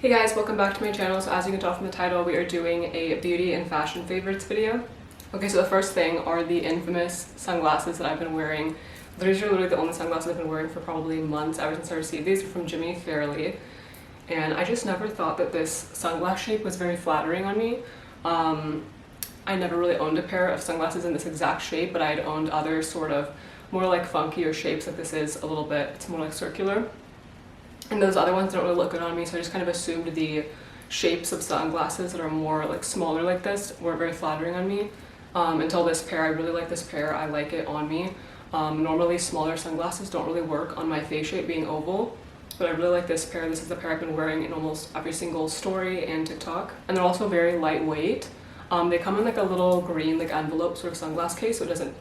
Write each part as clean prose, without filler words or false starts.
Hey guys, welcome back to my channel. So as you can tell from the title, we are doing a beauty and fashion favorites video. Okay, so the first thing are the infamous sunglasses that I've been wearing. These are literally the only sunglasses I've been wearing for probably months ever since I received these. Are from Jimmy Fairley, and I just never thought that this sunglass shape was very flattering on me. I never really owned a pair of sunglasses in this exact shape, but I had owned other sort of more like funkier shapes. Like this is a little bit, it's more like circular. And those other ones don't really look good on me, so I just kind of assumed the shapes of sunglasses that are more like smaller like this weren't very flattering on me. Until this pair. I really like this pair. I like it on me. Normally smaller sunglasses don't really work on my face shape being oval, but I really like this pair. This is the pair I've been wearing in almost every single story and TikTok. And they're also very lightweight. They come in like a little green like envelope sort of sunglass case, so it doesn't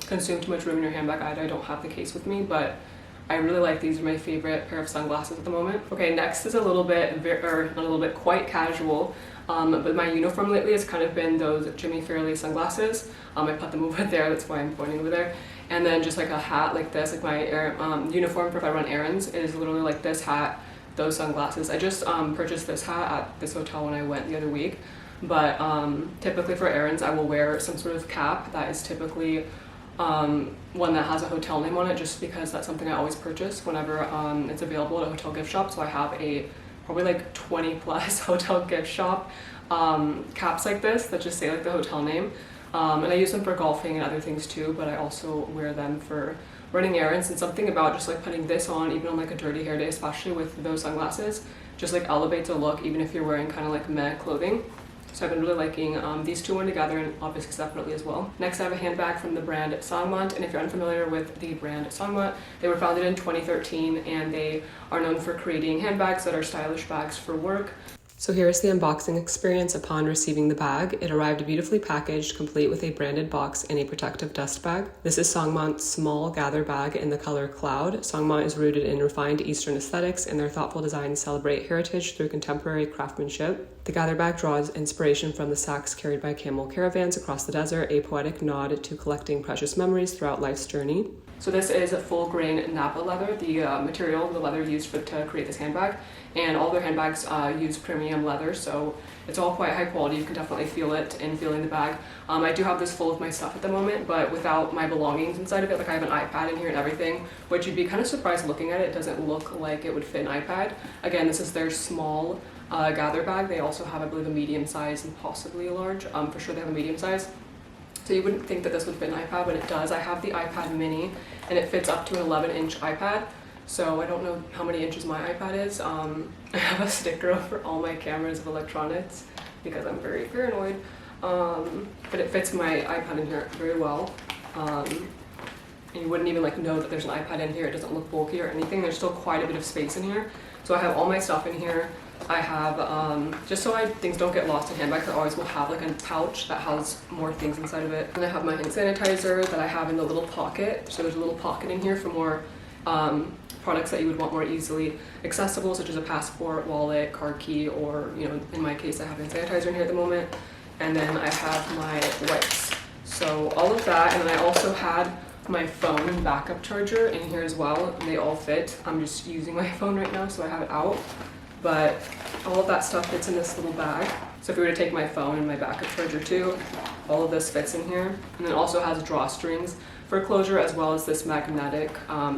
consume too much room in your handbag either. I don't have the case with me, but I really like these. Are my favorite pair of sunglasses at the moment. Okay, next is a little bit, or not a little bit, quite casual. But my uniform lately has kind of been those Jimmy Fairley sunglasses. I put them over there, that's why I'm pointing over there. And then just like a hat like this, like my uniform for if I run errands is literally like this hat, those sunglasses. I just purchased this hat at this hotel when I went the other week. But typically for errands I will wear some sort of cap that is typically one that has a hotel name on it, just because that's something I always purchase whenever it's available at a hotel gift shop. So I have a probably like 20 plus hotel gift shop caps like this that just say like the hotel name, and I use them for golfing and other things too, but I also wear them for running errands. And something about just like putting this on even on like a dirty hair day, especially with those sunglasses, just like elevates a look even if you're wearing kind of like meh clothing. So I've been really liking these two together, and obviously separately as well. Next I have a handbag from the brand Salvage, and if you're unfamiliar with the brand Salvage, they were founded in 2013 and they are known for creating handbags that are stylish bags for work. So here's the unboxing experience upon receiving the bag. It arrived beautifully packaged, complete with a branded box and a protective dust bag. This is Salvage's small gather bag in the color Cloud. Salvage is rooted in refined Eastern aesthetics, and their thoughtful designs celebrate heritage through contemporary craftsmanship. The gather bag draws inspiration from the sacks carried by camel caravans across the desert, a poetic nod to collecting precious memories throughout life's journey. So this is a full grain Napa leather, the material, the leather used to create this handbag. And all their handbags use premium leather, so it's all quite high quality. You can definitely feel it in feeling the bag. I do have this full of my stuff at the moment, but without my belongings inside of it. Like I have an iPad in here and everything, which you'd be kind of surprised looking at it. It doesn't look like it would fit an iPad. Again, this is their small gather bag. They also have, I believe, a medium size and possibly a large. For sure they have a medium size. So you wouldn't think that this would fit an iPad, but it does. I have the iPad mini, and it fits up to an 11-inch iPad. So I don't know how many inches my iPad is. I have a sticker over all my cameras of electronics because I'm very paranoid. But it fits my iPad in here very well. And you wouldn't even like know that there's an iPad in here. It doesn't look bulky or anything. There's still quite a bit of space in here. So I have all my stuff in here. I have, just so things don't get lost in handbags, I always will have like a pouch that has more things inside of it. And I have my hand sanitizer that I have in the little pocket. So there's a little pocket in here for more products that you would want more easily accessible, such as a passport, wallet, car key, or, you know, in my case I have hand sanitizer in here at the moment. And then I have my wipes. So all of that, and then I also had my phone and backup charger in here as well, and they all fit. I'm just using my phone right now, so I have it out. But all of that stuff fits in this little bag. So if we were to take my phone and my backup charger too, all of this fits in here. And then it also has drawstrings for closure, as well as this magnetic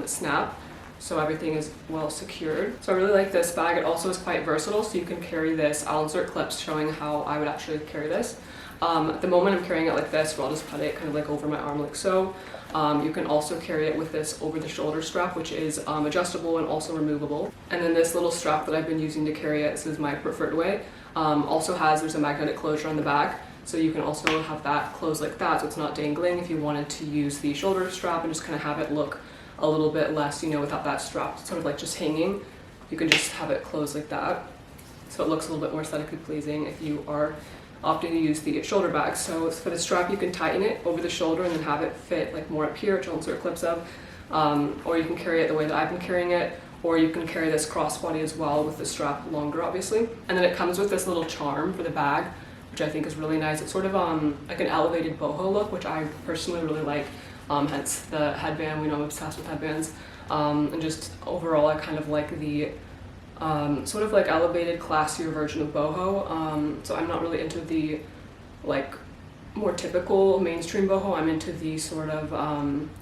snap. So everything is well secured. So I really like this bag. It also is quite versatile, so you can carry this. I'll insert clips showing how I would actually carry this. At the moment I'm carrying it like this, where I'll just put it kind of like over my arm like so. You can also carry it with this over the shoulder strap, which is adjustable and also removable. And then this little strap that I've been using to carry it, this is my preferred way, also there's a magnetic closure on the back. So you can also have that closed like that, so it's not dangling if you wanted to use the shoulder strap and just kind of have it look a little bit less, you know, without that strap sort of like just hanging. You can just have it closed like that. So it looks a little bit more aesthetically pleasing if you are opting to use the shoulder bag. So for the strap, you can tighten it over the shoulder and then have it fit like more up here, which I'll insert clips of. Or you can carry it the way that I've been carrying it, or you can carry this crossbody as well with the strap longer, obviously. And then it comes with this little charm for the bag, which I think is really nice. It's sort of like an elevated boho look, which I personally really like. Hence the headband. We know I'm obsessed with headbands. And just overall, I kind of like the sort of like elevated, classier version of boho. So I'm not really into the like more typical mainstream boho. I'm into the sort of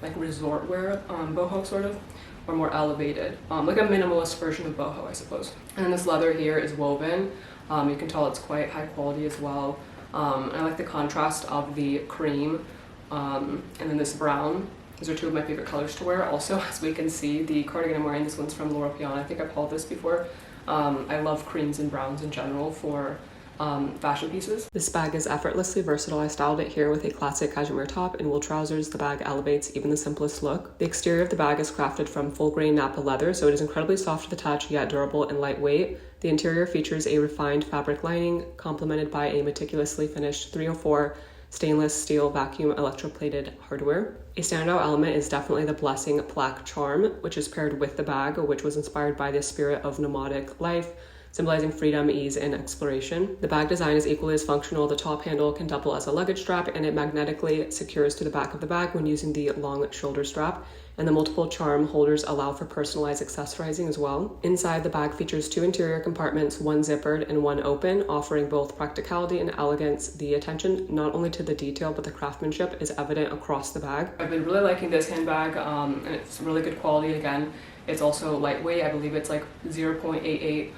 like resort wear boho sort of, or more elevated, like a minimalist version of boho, I suppose. And then this leather here is woven. You can tell it's quite high quality as well. And I like the contrast of the cream and then this brown. These are two of my favorite colors to wear. Also, as we can see, the cardigan I'm wearing, this one's from Loro Piana. I think I've hauled this before. I love creams and browns in general for fashion pieces. This bag is effortlessly versatile. I styled it here with a classic cashmere top and wool trousers. The bag elevates even the simplest look. The exterior of the bag is crafted from full grain Napa leather, so it is incredibly soft to the touch, yet durable and lightweight. The interior features a refined fabric lining, complemented by a meticulously finished 304 stainless steel vacuum electroplated hardware. A standout element is definitely the blessing plaque charm, which is paired with the bag, which was inspired by the spirit of nomadic life, symbolizing freedom, ease, and exploration. The bag design is equally as functional. The top handle can double as a luggage strap, and it magnetically secures to the back of the bag when using the long shoulder strap. And the multiple charm holders allow for personalized accessorizing as well. Inside, the bag features two interior compartments, one zippered and one open, offering both practicality and elegance. The attention not only to the detail, but the craftsmanship is evident across the bag. I've been really liking this handbag, and it's really good quality. Again, it's also lightweight. I believe it's like 0.88,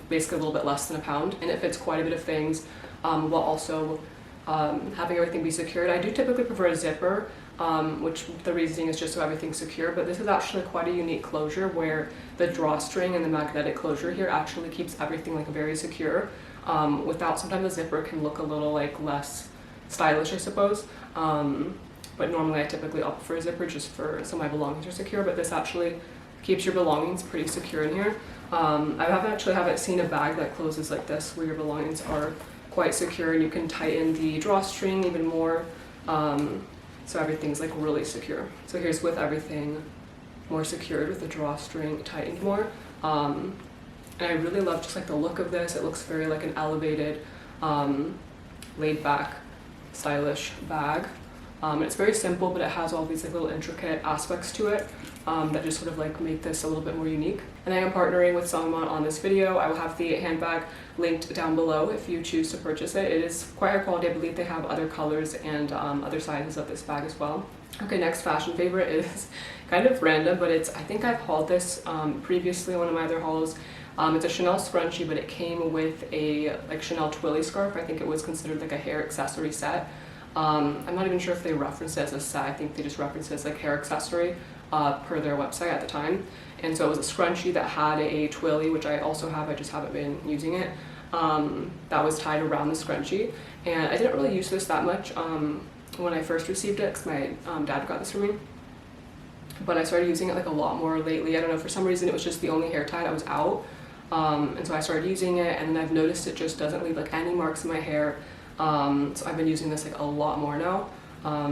basically a little bit less than a pound, and it fits quite a bit of things, while also having everything be secured. I do typically prefer a zipper, which the reasoning is just so everything's secure, but this is actually quite a unique closure where the drawstring and the magnetic closure here actually keeps everything like very secure, without, sometimes the zipper can look a little like less stylish, I suppose, but normally I typically opt for a zipper just for so my belongings are secure, but this actually keeps your belongings pretty secure in here. I haven't seen a bag that closes like this where your belongings are quite secure and you can tighten the drawstring even more, so everything's like really secure. So here's with everything more secured with the drawstring tightened more, and I really love just like the look of this. It looks very like an elevated, laid back, stylish bag. It's very simple, but it has all these like little intricate aspects to it that just sort of like make this a little bit more unique. And I am partnering with Salvage on this video. I will have the handbag linked down below if you choose to purchase it. It is quite high quality. I believe they have other colors and other sizes of this bag as well. Okay, next fashion favorite is kind of random, but I think I've hauled this previously in one of my other hauls. It's a Chanel scrunchie, but it came with a like Chanel Twilly scarf. I think it was considered like a hair accessory set. I'm not even sure if they referenced it as a set. I think they just referenced it as like hair accessory per their website at the time. And so it was a scrunchie that had a twilly, which I also have, I just haven't been using it, that was tied around the scrunchie. And I didn't really use this that much when I first received it, because my dad got this for me. But I started using it like a lot more lately. I don't know, for some reason it was just the only hair tie that was out. And so I started using it, and then I've noticed it just doesn't leave like any marks in my hair. So I've been using this like a lot more now,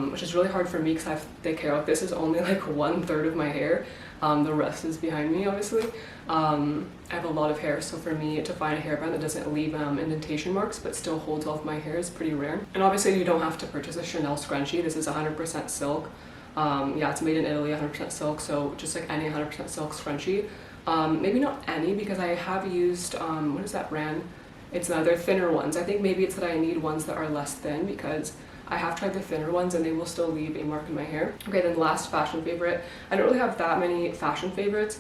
which is really hard for me because I have to take care of. This is only like 1/3 of my hair. The rest is behind me, obviously. I have a lot of hair, so for me to find a hairband that doesn't leave indentation marks but still holds all of my hair is pretty rare. And obviously you don't have to purchase a Chanel scrunchie. This is 100% silk. Yeah, it's made in Italy, 100% silk, so just like any 100% silk scrunchie. Maybe not any, because I have used, what is that brand? It's they're thinner ones. I think maybe it's that I need ones that are less thin, because I have tried the thinner ones and they will still leave a mark in my hair. Okay, then last fashion favorite. I don't really have that many fashion favorites,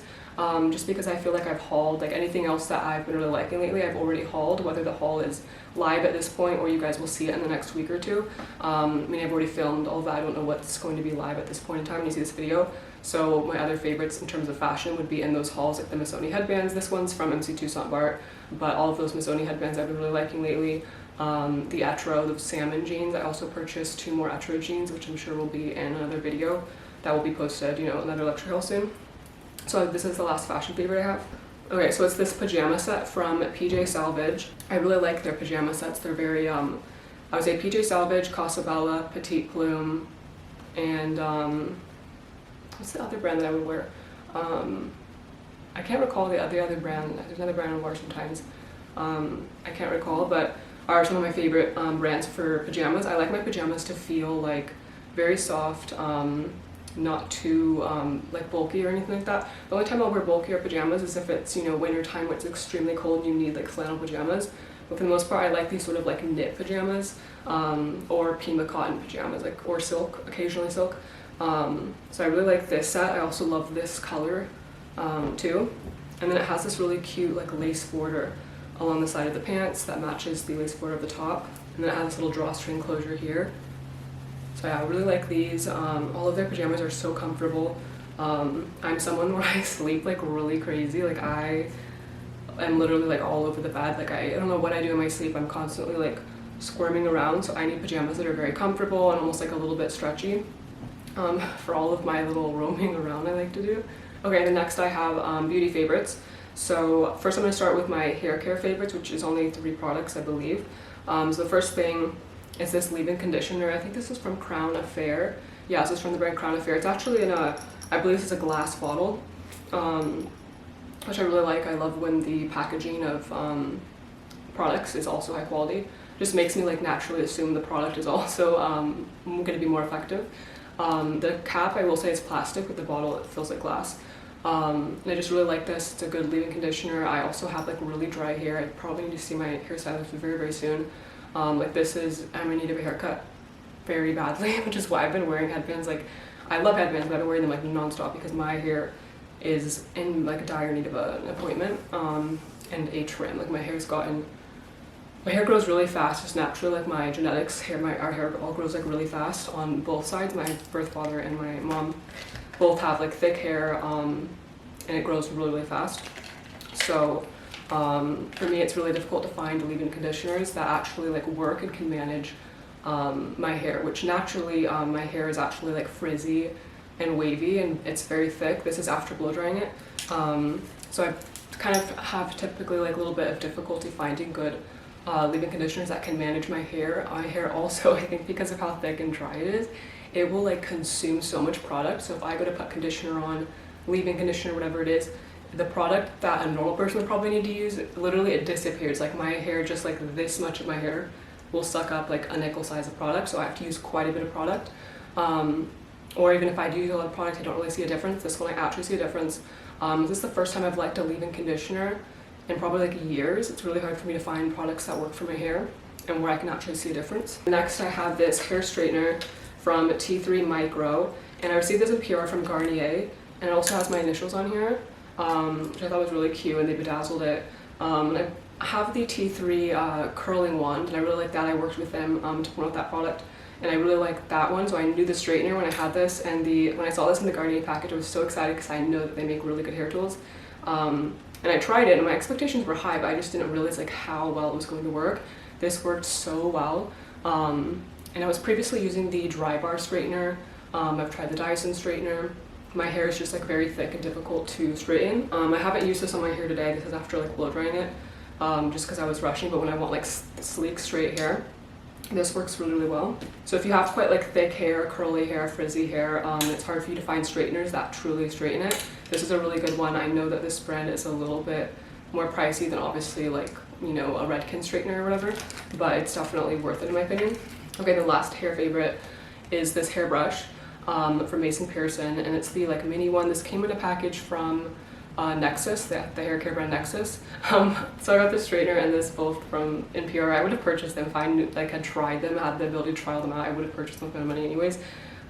just because I feel like I've hauled, like anything else that I've been really liking lately, I've already hauled, whether the haul is live at this point or you guys will see it in the next week or two. I mean, I've already filmed all that. I don't know what's going to be live at this point in time when you see this video. So my other favorites in terms of fashion would be in those hauls, like the Missoni headbands. This one's from MC Toussaint Bart, but all of those Missoni headbands I've been really liking lately. The Etro, the salmon jeans. I also purchased 2 more Etro jeans, which I'm sure will be in another video that will be posted, you know, another lecture haul soon. So this is the last fashion favorite I have. Okay, so it's this pajama set from PJ Salvage. I really like their pajama sets. They're very, I would say PJ Salvage, Casabella, Petite Plume, and what's the other brand that I would wear? I can't recall the other brand. There's another brand I wear sometimes. I can't recall, but are some of my favorite brands for pajamas. I like my pajamas to feel like very soft, not too like bulky or anything like that. The only time I'll wear bulkier pajamas is if it's, you know, winter time when it's extremely cold and you need like flannel pajamas. But for the most part, I like these sort of like knit pajamas or Pima cotton pajamas, like, or silk, occasionally silk. So I really like this set. I also love this color too. And then it has this really cute like lace border along the side of the pants that matches the lace border of the top. And then it has this little drawstring closure here. So yeah, I really like these. All of their pajamas are so comfortable. I'm someone where I sleep like really crazy. Like I am literally like all over the bed. Like I don't know what I do in my sleep. I'm constantly like squirming around. So I need pajamas that are very comfortable and almost like a little bit stretchy for all of my little roaming around I like to do. Okay, then next I have beauty favorites. So first I'm going to start with my hair care favorites, which is only 3 products, I believe. So the first thing is this leave-in conditioner. I think this is from Crown Affair. Yeah, this is from the brand Crown Affair. It's actually in a, I believe this is a glass bottle, which I really like. I love when the packaging of products is also high quality. Just makes me like naturally assume the product is also going to be more effective. The cap, I will say, is plastic, but the bottle, it feels like glass. And I just really like this. It's a good leave-in conditioner. I also have like really dry hair. I probably need to see my hairstylist very, very soon. Like this is, I'm in need of a haircut very badly, which is why I've been wearing headbands. Like I love headbands, but I've been wearing them like non-stop because my hair is in like dire need of an appointment and a trim. Like my hair grows really fast, just naturally, like my genetics, our hair all grows like really fast on both sides. My birth father and my mom both have like thick hair and it grows really, really fast. So for me, it's really difficult to find leave-in conditioners that actually like work and can manage my hair, which naturally my hair is actually like frizzy and wavy and it's very thick. This is after blow drying it. So I kind of have typically like a little bit of difficulty finding good leave-in conditioners that can manage my hair. My hair also, I think because of how thick and dry it is, it will like consume so much product. So if I go to put conditioner on, leave-in conditioner, whatever it is, the product that a normal person would probably need to use, literally it disappears. Like my hair, just like this much of my hair will suck up like a nickel size of product. So I have to use quite a bit of product. Or even if I do use a lot of product, I don't really see a difference. This one I actually see a difference. This is the first time I've liked a leave-in conditioner in probably like years. It's really hard for me to find products that work for my hair and where I can actually see a difference. Next I have this hair straightener from T3 Micro, and I received this in PR from Garnier, and it also has my initials on here, which I thought was really cute, and they bedazzled it. And I have the T3 curling wand, and I really like that. I worked with them to promote that product, and I really like that one, so I knew the straightener when I had this, and when I saw this in the Garnier package, I was so excited because I know that they make really good hair tools. And I tried it, and my expectations were high, but I just didn't realize like how well it was going to work. This worked so well. And I was previously using the dry bar straightener. I've tried the Dyson straightener. My hair is just like very thick and difficult to straighten. I haven't used this on my hair today. This is after like blow drying it, just because I was rushing. But when I want like sleek straight hair, this works really, really well. So if you have quite like thick hair, curly hair, frizzy hair, it's hard for you to find straighteners that truly straighten it. This is a really good one. I know that this brand is a little bit more pricey than obviously like, you know, a Redken straightener or whatever, but it's definitely worth it in my opinion. Okay, the last hair favorite is this hairbrush from Mason Pearson, and it's the like mini one. This came in a package from Nexus, the Haircare brand Nexus. So I got this straightener and this both from NPR. I would have purchased them if I knew, like, had tried them, had the ability to trial them out. I would have purchased them for my money anyways.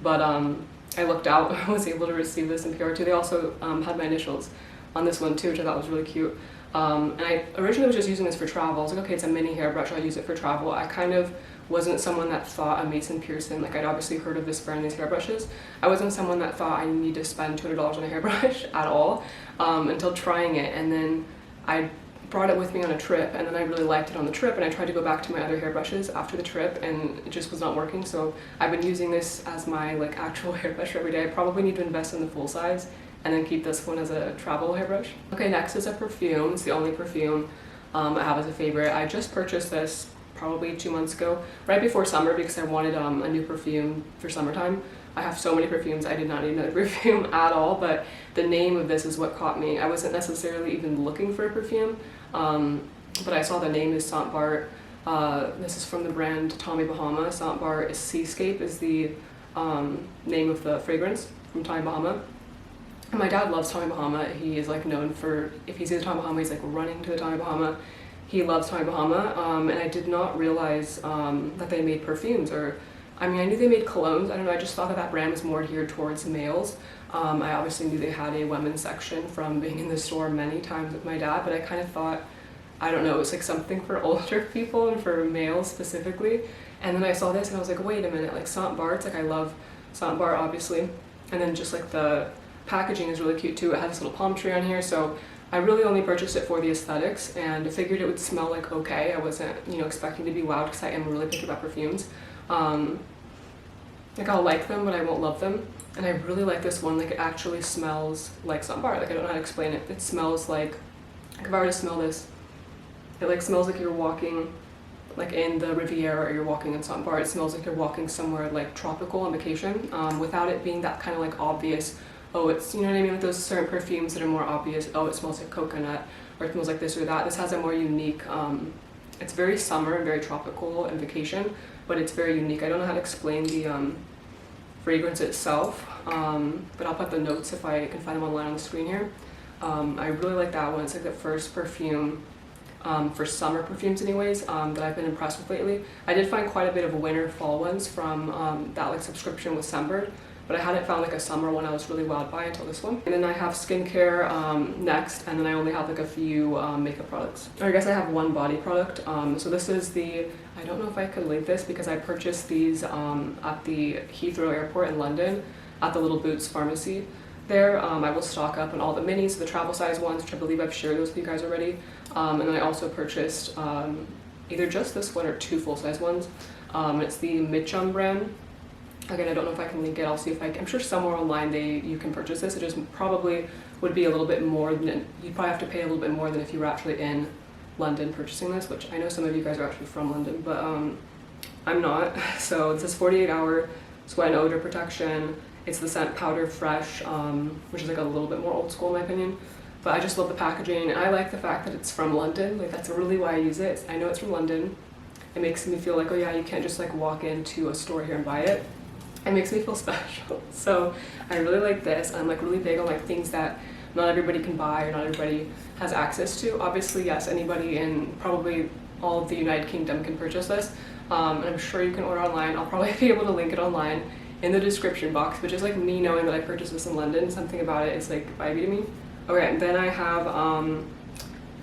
But I looked out, I was able to receive this NPR too. They also had my initials on this one too, which I thought was really cute. And I originally was just using this for travel. I was like, okay, it's a mini hairbrush, I'll use it for travel. I kind of wasn't someone that thought a Mason Pearson, like I'd obviously heard of this brand, these hairbrushes. I wasn't someone that thought I need to spend $200 on a hairbrush at all until trying it. And then I brought it with me on a trip, and then I really liked it on the trip, and I tried to go back to my other hairbrushes after the trip, and it just was not working. So I've been using this as my like actual hairbrush every day. I probably need to invest in the full size and then keep this one as a travel hairbrush. Okay, next is a perfume. It's the only perfume I have as a favorite. I just purchased this probably 2 months ago, right before summer, because I wanted a new perfume for summertime. I have so many perfumes, I did not need another perfume at all, but the name of this is what caught me. I wasn't necessarily even looking for a perfume, but I saw the name is Saint Bart. This is from the brand Tommy Bahama. Saint Bart is Seascape is the name of the fragrance. from Tommy Bahama. And my dad loves Tommy Bahama. He is like known for, if he sees Tommy Bahama, he's like running to the Tommy Bahama. He loves Tommy Bahama, and I did not realize that they made perfumes, or I mean, I knew they made colognes. I don't know, I just thought that that brand was more geared towards males. I obviously knew they had a women's section from being in the store many times with my dad, but I kind of thought, I don't know, it was like something for older people and for males specifically. And then I saw this and I was like, wait a minute, like Sant Bar, it's like I love Sant Bar obviously. And then just like the packaging is really cute too. It has this little palm tree on here, so I really only purchased it for the aesthetics and figured it would smell like okay. I wasn't, you know, expecting to be wowed because I am really picky about perfumes. Like I'll like them, but I won't love them. And I really like this one. Like it actually smells like Sant Bar. Like I don't know how to explain it. It smells like if I were to smell this, it like smells like you're walking like in the Riviera or you're walking in Sant Bar. It smells like you're walking somewhere like tropical on vacation, without it being that kind of like obvious, oh, it's, you know what I mean, with those certain perfumes that are more obvious, oh, it smells like coconut, or it smells like this or that. This has a more unique, it's very summer and very tropical and vacation, but it's very unique. I don't know how to explain the fragrance itself, but I'll put the notes if I can find them online on the screen here. I really like that one. It's like the first perfume for summer perfumes anyways, that I've been impressed with lately. I did find quite a bit of winter fall ones from that like subscription with Sunbird, but I hadn't found like a summer one I was really wowed by until this one. And then I have skincare next, and then I only have like a few makeup products. Or I guess I have one body product. So this is the, I don't know if I could link this because I purchased these at the Heathrow Airport in London at the Little Boots pharmacy there. I will stock up on all the minis, the travel size ones, which I believe I've shared those with you guys already. And then I also purchased either just this one or two full-size ones. It's the Mitchum brand. Again, I don't know if I can link it. I'll see if I can. I'm sure somewhere online you can purchase this. It just probably would be a little bit more than, you'd probably have to pay a little bit more than if you were actually in London purchasing this, which I know some of you guys are actually from London, but I'm not. So it says 48-hour sweat and odor protection. It's the scent Powder Fresh, which is like a little bit more old school in my opinion. But I just love the packaging, and I like the fact that it's from London. Like that's really why I use it. I know it's from London. It makes me feel like, oh yeah, you can't just like walk into a store here and buy it. It makes me feel special. So I really like this. I'm like really big on like things that not everybody can buy or not everybody has access to. Obviously, yes, anybody in probably all of the United Kingdom can purchase this. And I'm sure you can order online. I'll probably be able to link it online in the description box, but just like me knowing that I purchased this in London, something about it is like vibey to me. Okay, and then I have,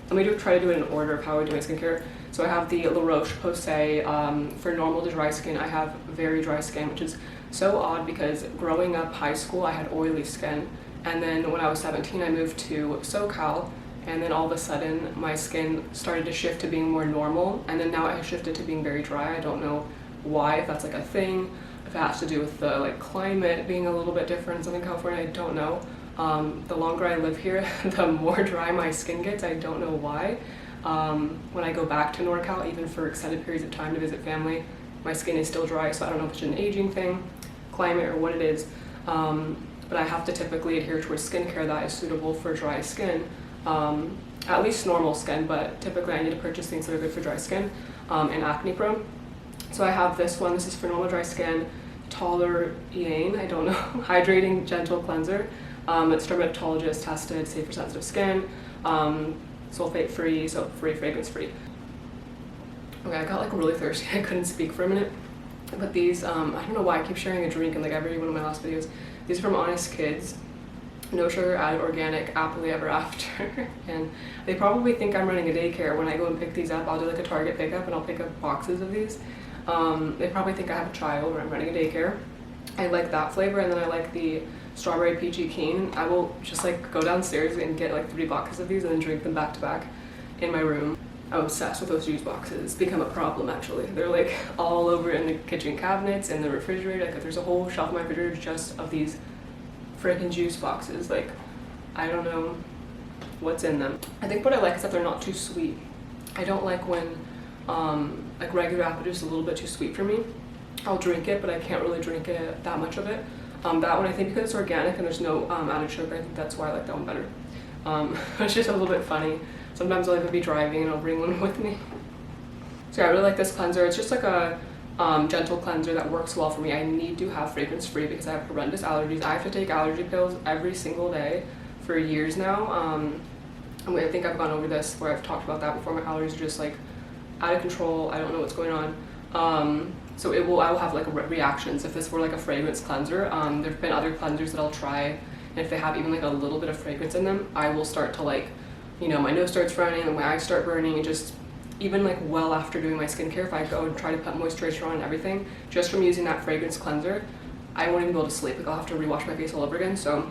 let me try to do it in order of how I do my skincare. So I have the Roche-Posay, for normal to dry skin. I have very dry skin, which is so odd because growing up high school I had oily skin, and then when I was 17 I moved to SoCal, and then all of a sudden my skin started to shift to being more normal, and then now it has shifted to being very dry. I don't know why, if that's like a thing, if it has to do with the like climate being a little bit different in Southern California, I don't know. The longer I live here, the more dry my skin gets. I don't know why. When I go back to NorCal, even for extended periods of time to visit family, my skin is still dry, so I don't know if it's an aging thing, climate, or what it is. But I have to typically adhere towards skincare that is suitable for dry skin. At least normal skin, but typically I need to purchase things that are good for dry skin and acne prone. So I have this one. This is for normal dry skin, Toleriane, I don't know, hydrating gentle cleanser. It's dermatologist tested, safe for sensitive skin, sulfate free, soap free, fragrance free. Okay, I got like really thirsty. I couldn't speak for a minute. But these, I don't know why I keep sharing a drink in like every one of my last videos. These are from Honest Kids. No sugar added, organic, happily ever after. And they probably think I'm running a daycare when I go and pick these up. I'll do like a Target pickup and I'll pick up boxes of these. They probably think I have a child or I'm running a daycare. I like that flavor, and then I like the strawberry peachy keen. I will just like go downstairs and get like 3 boxes of these and then drink them back to back in my room. I'm obsessed with those juice boxes. It's become a problem actually. They're like all over in the kitchen cabinets, in the refrigerator. Like there's a whole shelf in my refrigerator just of these freaking juice boxes. Like I don't know what's in them. I think what I like is that they're not too sweet. I don't like when like regular apple juice is a little bit too sweet for me. I'll drink it, but I can't really drink it that much of it. That one, I think because it's organic and there's no added sugar, I think that's why I like that one better. It's just a little bit funny. Sometimes I'll even be driving and I'll bring one with me. So yeah, I really like this cleanser. It's just like a gentle cleanser that works well for me. I need to have fragrance free because I have horrendous allergies. I have to take allergy pills every single day for years now. I think I've gone over this where I've talked about that before. My allergies are just like out of control. I don't know what's going on. So I will have like reactions if this were like a fragrance cleanser. There have been other cleansers that I'll try, and if they have even like a little bit of fragrance in them, I will start to like, you know, my nose starts running and my eyes start burning, and just even like well after doing my skincare, if I go and try to put moisturizer on and everything, just from using that fragrance cleanser, I won't even be able to sleep. Like I'll have to rewash my face all over again. So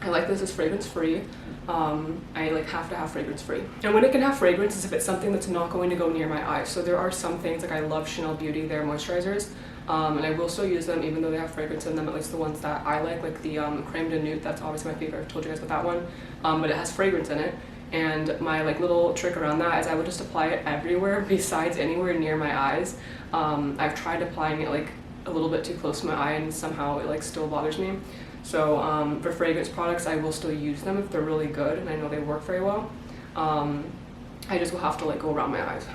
I like this as fragrance free. I like have to have fragrance free. And when it can have fragrance is if it's something that's not going to go near my eyes. So there are some things, like I love Chanel Beauty, their moisturizers, and I will still use them even though they have fragrance in them, at least the ones that I like the Crème de Nude. That's obviously my favorite. I've told you guys about that one, but it has fragrance in it. And my like little trick around that is I would just apply it everywhere besides anywhere near my eyes. I've tried applying it like a little bit too close to my eye and somehow it like still bothers me. So for fragrance products, I will still use them if they're really good and I know they work very well. I just will have to like go around my eyes.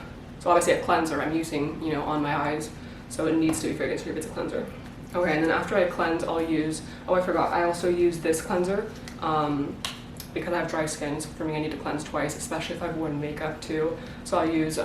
So obviously a cleanser I'm using, you know, on my eyes, so it needs to be fragrance free if it's a cleanser. Okay, and then after I cleanse, I'll use, oh I forgot, I also use this cleanser because I have dry skin, so for me I need to cleanse twice, especially if I've worn makeup too. So I'll use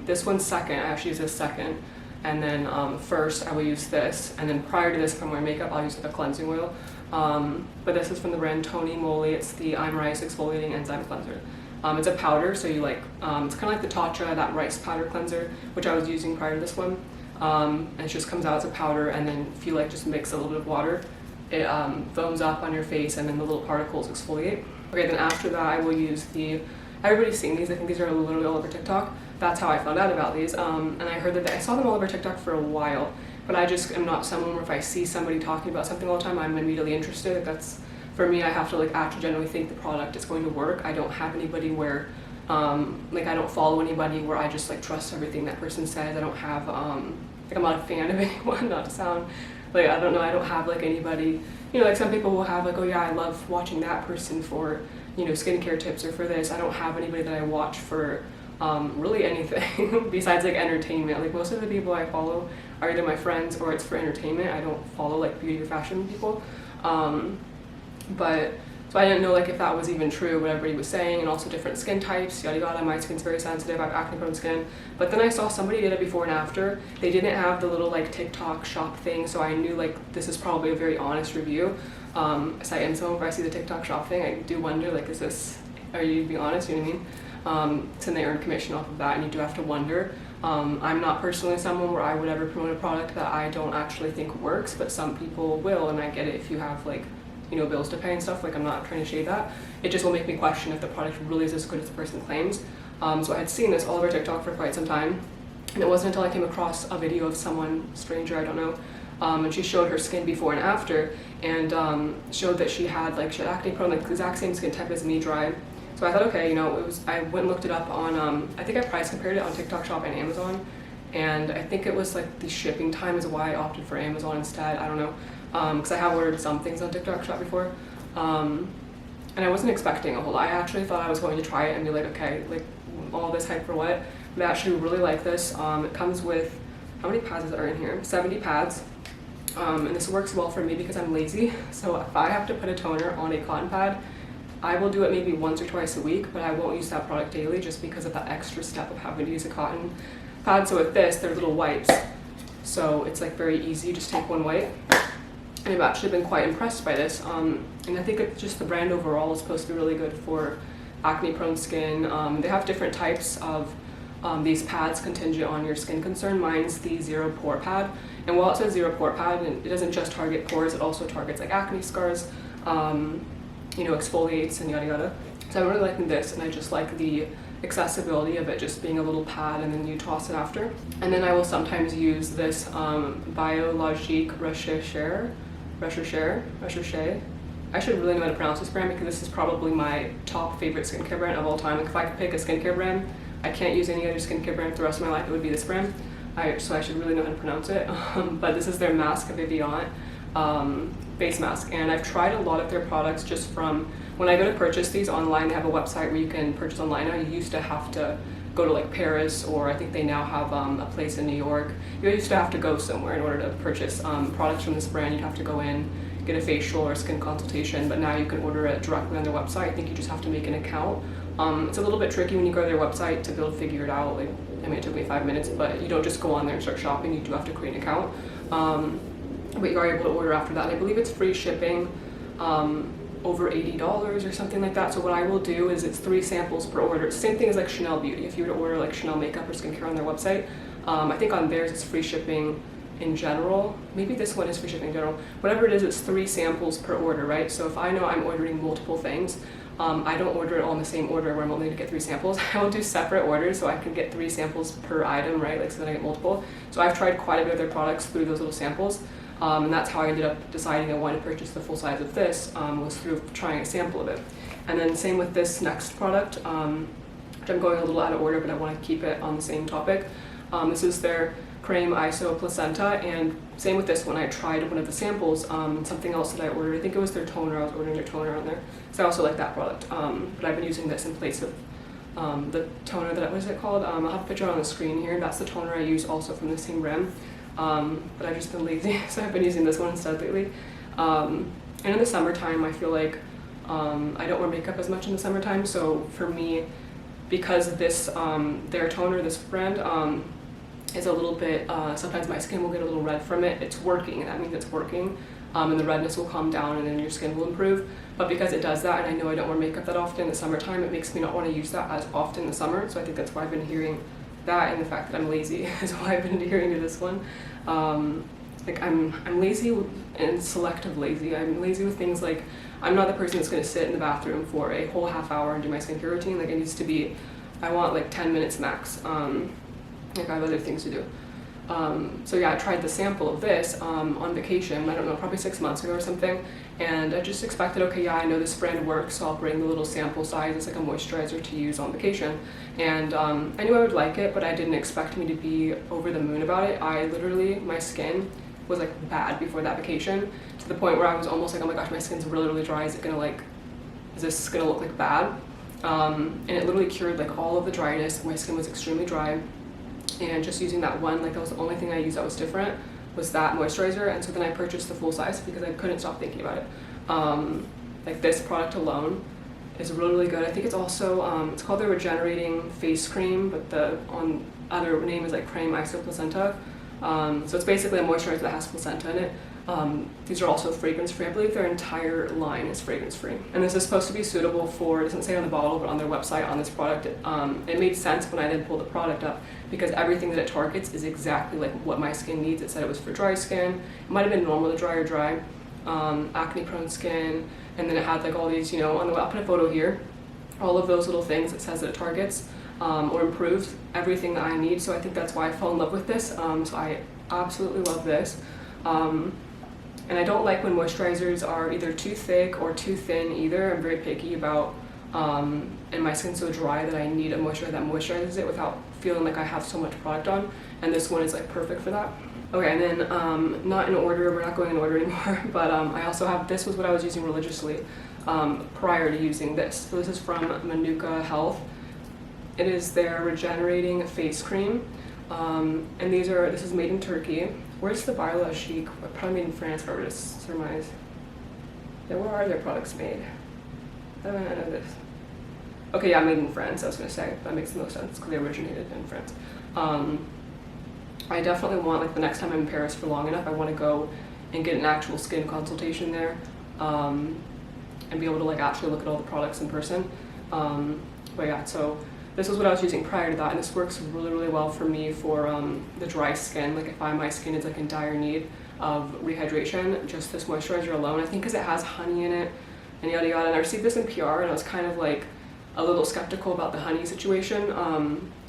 this one second. I actually use this second, and then first I will use this, and then prior to this, if I'm wearing makeup, I'll use the cleansing oil. But this is from the brand TONYMOLY. It's the I'm Rice Exfoliating Enzyme Cleanser. It's a powder, so you like, it's kind of like the Tatcha, that rice powder cleanser, which I was using prior to this one. And it just comes out as a powder, and then if you like just mix a little bit of water, it foams up on your face, and then the little particles exfoliate. Okay, then after that I will use the, everybody's seen these, I think these are literally all over TikTok. That's how I found out about these, and I heard that I saw them all over TikTok for a while, but I just am not someone where if I see somebody talking about something all the time, I'm immediately interested. Like that's, for me, I have to like actually genuinely think the product is going to work. I don't have anybody where, like I don't follow anybody where I just like trust everything that person says. I don't have, like I'm not a fan of anyone, not to sound, like I don't know, I don't have like anybody, you know, like some people will have like, oh yeah, I love watching that person for, you know, skincare tips or for this. I don't have anybody that I watch for really anything besides like entertainment. Like most of the people I follow are either my friends or it's for entertainment. I don't follow like beauty or fashion people. But so I didn't know like if that was even true, what everybody was saying, and also different skin types, yada yada. My skin's very sensitive, I have acne prone skin. But then I saw somebody did it before and after. They didn't have the little like TikTok shop thing, so I knew like this is probably a very honest review. So I am someone, if I see the TikTok shop thing, I do wonder like, is this, are you being honest, you know what I mean? So they earn commission off of that, and you do have to wonder. I'm not personally someone where I would ever promote a product that I don't actually think works, but some people will, and I get it if you have like, you know, bills to pay and stuff. Like I'm not trying to shade that. It just will make me question if the product really is as good as the person claims. So I had seen this all over TikTok for quite some time, and it wasn't until I came across a video of someone, stranger, I don't know, and she showed her skin before and after, and showed that she had acne prone, like the exact same skin type as me, dry. So I thought, okay, you know, it was, I went and looked it up on, I think I price compared it on TikTok Shop and Amazon, and I think it was like the shipping time is why I opted for Amazon instead. I don't know, because I have ordered some things on TikTok Shop before, and I wasn't expecting a whole lot. I actually thought I was going to try it and be like, okay, like all this hype for what? But I actually really like this. It comes with, how many pads are in here? 70 pads. And this works well for me because I'm lazy. So if I have to put a toner on a cotton pad, I will do it maybe once or twice a week, but I won't use that product daily just because of that extra step of having to use a cotton pad. So with this, they're little wipes. So it's like very easy, just take one wipe. And I've actually been quite impressed by this. And I think it's just the brand overall is supposed to be really good for acne prone skin. They have different types of these pads contingent on your skin concern. Mine's the zero pore pad. And while it says zero pore pad, it doesn't just target pores, it also targets like acne scars, you know, exfoliates and yada yada. So I'm really liking this, and I just like the accessibility of it just being a little pad and then you toss it after. And then I will sometimes use this Biologique Recherche. I should really know how to pronounce this brand because this is probably my top favorite skincare brand of all time. Like if I could pick a skincare brand, I can't use any other skincare brand for the rest of my life, it would be this brand. So I should really know how to pronounce it. But this is their Masque Vivant face mask, and I've tried a lot of their products just from when I go to purchase these online. They have a website where you can purchase online now. You used to have to go to like Paris, or I think they now have a place in New York. You used to have to go somewhere in order to purchase products from this brand. You'd have to go in, get a facial or skin consultation, but now you can order it directly on their website. I think you just have to make an account. It's a little bit tricky when you go to their website to figure it out. Like, I mean, it took me 5 minutes, but you don't just go on there and start shopping. You do have to create an account. But you are able to order after that. And I believe it's free shipping, over $80 or something like that. So what I will do is it's 3 samples per order. It's the same thing as like Chanel Beauty. If you were to order like Chanel makeup or skincare on their website, I think on theirs it's free shipping in general. Maybe this one is free shipping in general. Whatever it is, it's 3 samples per order, right? So if I know I'm ordering multiple things, I don't order it all in the same order where I'm only going to get 3 samples. I will do separate orders so I can get 3 samples per item, right? Like, so that I get multiple. So I've tried quite a bit of their products through those little samples. And that's how I ended up deciding I wanted to purchase the full size of this, was through trying a sample of it. And then same with this next product, which I'm going a little out of order, but I want to keep it on the same topic. This is their Creme Iso Placenta, and same with this one. I tried one of the samples, something else that I ordered. I think it was their toner. I was ordering their toner on there. So I also like that product, but I've been using this in place of the toner that, what is it called? I'll have a picture on the screen here. That's the toner I use also from the same brand. But I've just been lazy, so I've been using this one instead lately. And in the summertime, I feel like I don't wear makeup as much in the summertime, so for me, because this, their toner, this brand, is a little bit, sometimes my skin will get a little red from it. It's working, that means it's working, and the redness will calm down and then your skin will improve. But because it does that, and I know I don't wear makeup that often in the summertime, it makes me not want to use that as often in the summer, so I think that's why I've been adhering. That and the fact that I'm lazy is why I've been adhering to this one. Like I'm lazy and selective lazy. I'm lazy with things like, I'm not the person that's going to sit in the bathroom for a whole half hour and do my skincare routine. Like, it needs to be, I want like 10 minutes max. Like, I have other things to do. So yeah, I tried the sample of this on vacation, I don't know, probably 6 months ago or something, and I just expected, okay, yeah, I know this brand works, so I'll bring the little sample size. It's like a moisturizer to use on vacation, and I knew I would like it, but I didn't expect me to be over the moon about it. I literally, my skin was like bad before that vacation, to the point where I was almost like, oh my gosh, my skin's really, really dry. Is this gonna look like bad? And it literally cured like all of the dryness. My skin was extremely dry. And just using that one, like that was the only thing I used that was different, was that moisturizer. And so then I purchased the full size because I couldn't stop thinking about it. Like, this product alone is really, really good. I think it's also, it's called the Regenerating Face Cream, but the other name is like Creme Iso Placenta. So it's basically a moisturizer that has placenta in it. These are also fragrance free. I believe their entire line is fragrance free. And this is supposed to be suitable for, it doesn't say on the bottle, but on their website on this product, it made sense when I then pulled the product up, because everything that it targets is exactly like what my skin needs. It said it was for dry skin. It might have been normal to dry or dry, acne prone skin, and then it had like all these, you know, I'll put a photo here, all of those little things it says that it targets, or improves everything that I need. So I think that's why I fell in love with this. So I absolutely love this. And I don't like when moisturizers are either too thick or too thin either. I'm very picky about, and my skin's so dry that I need a moisturizer that moisturizes it without feeling like I have so much product on. And this one is like perfect for that. Okay, and then not in order, we're not going in order anymore, but I also have, this was what I was using religiously prior to using this. So this is from Mānuka Health. It is their Regenerating Face Cream. And this is made in Turkey. Where's the Biologique? Probably made in France, if I were to surmise. Yeah, where are their products made? I don't know this. Okay, yeah, made in France, I was gonna say. That makes the most sense, because they originated in France. I definitely want, like, the next time I'm in Paris for long enough, I want to go and get an actual skin consultation there, and be able to, like, actually look at all the products in person. But yeah, so this was what I was using prior to that, and this works really, really well for me for the dry skin. Like, if my skin is like in dire need of rehydration, just this moisturizer alone, I think because it has honey in it and yada yada. And I received this in PR, and I was kind of like a little skeptical about the honey situation.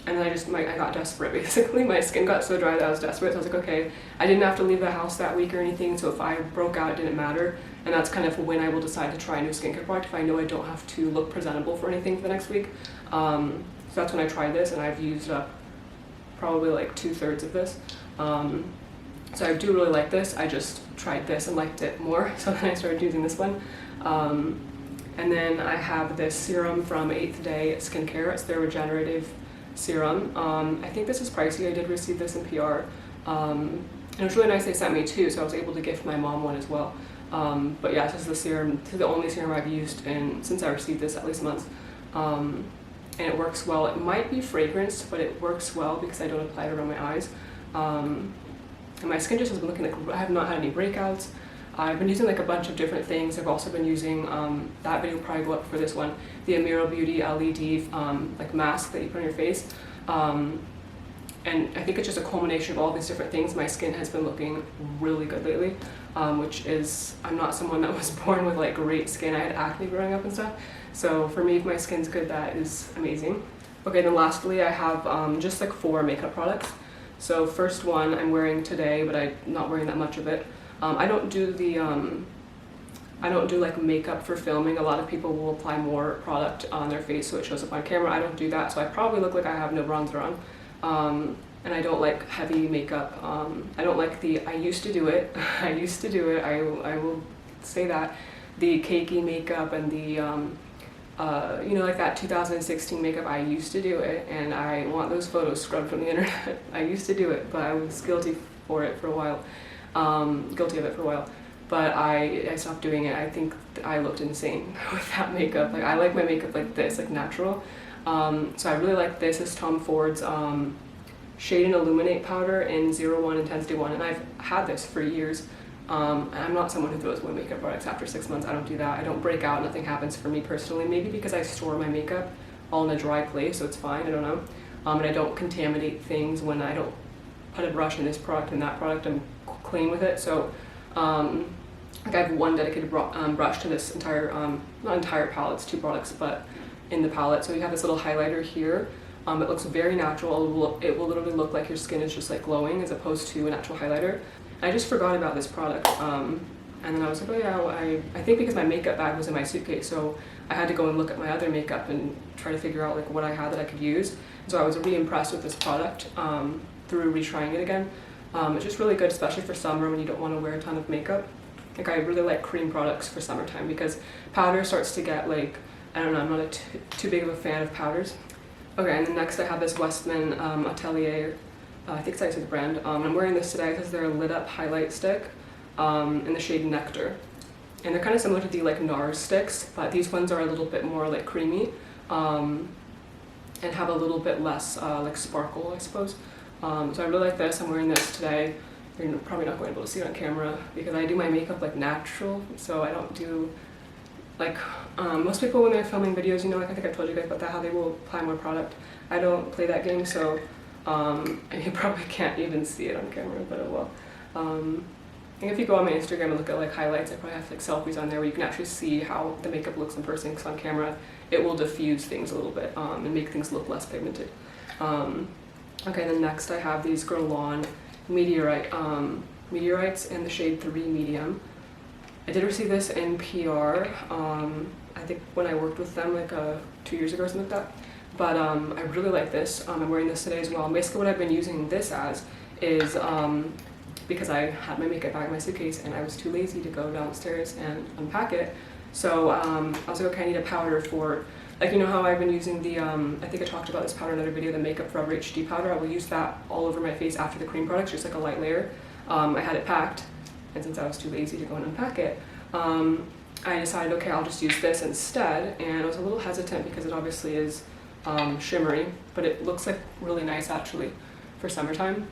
And then I got desperate, basically. My skin got so dry that I was desperate, so I was like, okay, I didn't have to leave the house that week or anything, so if I broke out, it didn't matter. And that's kind of when I will decide to try a new skincare product, if I know I don't have to look presentable for anything for the next week. So that's when I tried this, and I've used up probably like 2/3 of this. So I do really like this. I just tried this and liked it more, so then I started using this one. And then I have this serum from 8th Day Skincare. It's their Regenerative serum. I think this is pricey. I did receive this in PR. And it was really nice they sent me two, so I was able to gift my mom one as well. But yeah, this is the serum. This is the only serum I've used since I received this, at least months. And it works well. It might be fragranced, but it works well because I don't apply it around my eyes. And my skin just has been looking like, I have not had any breakouts. I've been using like a bunch of different things. I've also been using, that video will probably go up for this one, the Beauty LED like mask that you put on your face. And I think it's just a culmination of all these different things. My skin has been looking really good lately, which is, I'm not someone that was born with like great skin. I had acne growing up and stuff. So for me, if my skin's good, that is amazing. Okay, then lastly, I have just like 4 makeup products. So first one I'm wearing today, but I'm not wearing that much of it. I don't do like makeup for filming. A lot of people will apply more product on their face so it shows up on camera. I don't do that, so I probably look like I have no bronzer on. And I don't like heavy makeup. I don't like I used to do it. I used to do it. I will say that. The cakey makeup and the, you know, like that 2016 makeup, I used to do it, and I want those photos scrubbed from the internet. I used to do it, but I was guilty for it for a while. Guilty of it for a while. But I stopped doing it. I think I looked insane with that makeup. Like, I like my makeup like this, like natural. So I really like this. It's Tom Ford's Shade and Illuminate powder in 01 Intensity 1, and I've had this for years. I'm not someone who throws away makeup products after 6 months. I don't do that. I don't break out. Nothing happens for me personally. Maybe because I store my makeup all in a dry place, so it's fine. I don't know. And I don't contaminate things when I don't put a brush in this product and that product. I'm clean with it. So like I have one dedicated brush to this entire, not entire palette, it's 2 products, but in the palette. So you have this little highlighter here. It looks very natural. It will literally look like your skin is just like glowing as opposed to an actual highlighter. I just forgot about this product, and then I was like, oh yeah, I think because my makeup bag was in my suitcase, so I had to go and look at my other makeup and try to figure out like what I had that I could use. So I was really impressed with this product through retrying it again. It's just really good, especially for summer when you don't want to wear a ton of makeup. Like, I really like cream products for summertime because powder starts to get like, I don't know, I'm not too big of a fan of powders. Okay, and then next I have this Westman Atelier, I think it's actually the brand. I'm wearing this today because they're a lit up highlight stick in the shade Nectar. And they're kind of similar to the like NARS sticks, but these ones are a little bit more like creamy and have a little bit less like sparkle, I suppose. So I really like this. I'm wearing this today. You're probably not going to be able to see it on camera because I do my makeup like natural, so I don't do like most people when they're filming videos, you know, like I think I told you guys about that, how they will apply more product. I don't play that game, so you probably can't even see it on camera, but oh well. And if you go on my Instagram and look at like highlights, I probably have like selfies on there where you can actually see how the makeup looks in person, because on camera it will diffuse things a little bit and make things look less pigmented. Okay, then next I have these Guerlain Meteorites in the shade 3 Medium. I did receive this in PR, I think when I worked with them like 2 years ago or something like that. But I really like this. I'm wearing this today as well. And basically what I've been using this as is, because I had my makeup bag in my suitcase and I was too lazy to go downstairs and unpack it. So I was like, okay, I need a powder for, like, you know how I've been using the, I think I talked about this powder in another video, the Makeup Forever HD powder. I will use that all over my face after the cream products, just like a light layer. I had it packed, and since I was too lazy to go and unpack it, I decided, okay, I'll just use this instead. And I was a little hesitant because it obviously is shimmery, but it looks like really nice actually for summertime.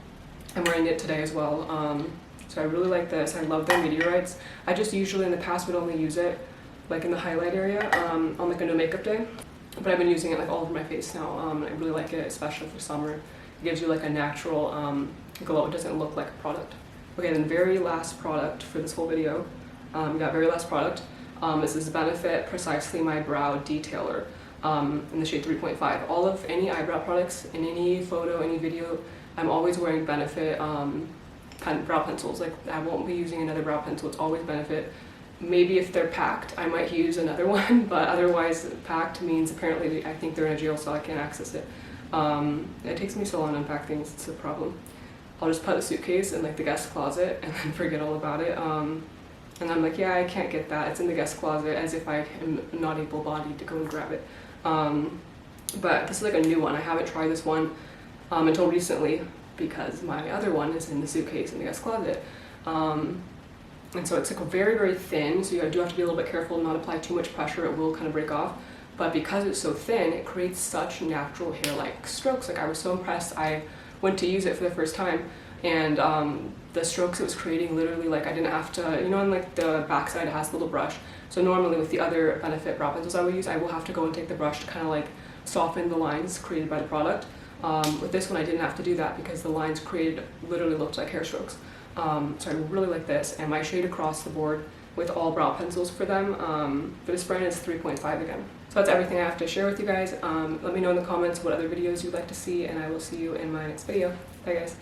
I'm wearing it today as well. So I really like this. I love their meteorites. I just usually in the past would only use it like in the highlight area on like a no makeup day, but I've been using it like all over my face now. I really like it, especially for summer. It gives you like a natural glow. It doesn't look like a product. Okay, then the very last product for this whole video, we got very last product. This is Benefit Precisely My Brow Detailer in the shade 3.5. All of any eyebrow products in any photo, any video, I'm always wearing Benefit brow pencils. Like, I won't be using another brow pencil. It's always Benefit. Maybe if they're packed, I might use another one, but otherwise packed means apparently I think they're in a jail cell, I can't access it. It takes me so long to unpack things, it's a problem. I'll just put a suitcase in like the guest closet and then forget all about it. And I'm like, yeah, I can't get that. It's in the guest closet, as if I am not able-bodied to go and grab it. but this is like a new one. I haven't tried this one until recently because my other one is in the suitcase in the guest closet. And so it's like very, very thin, so you do have to be a little bit careful and not apply too much pressure. It will kind of break off. But because it's so thin, it creates such natural hair-like strokes. Like, I was so impressed. I went to use it for the first time, and the strokes it was creating, literally, like, I didn't have to, you know, on like the backside it has a little brush. So normally with the other Benefit brow pencils I would use, I will have to go and take the brush to kind of like soften the lines created by the product. With this one I didn't have to do that because the lines created literally looked like hair strokes. So I really like this, and my shade across the board with all brow pencils for them, for this brand, is 3.5 again. So that's everything I have to share with you guys. Let me know in the comments what other videos you'd like to see, and I will see you in my next video. Bye guys.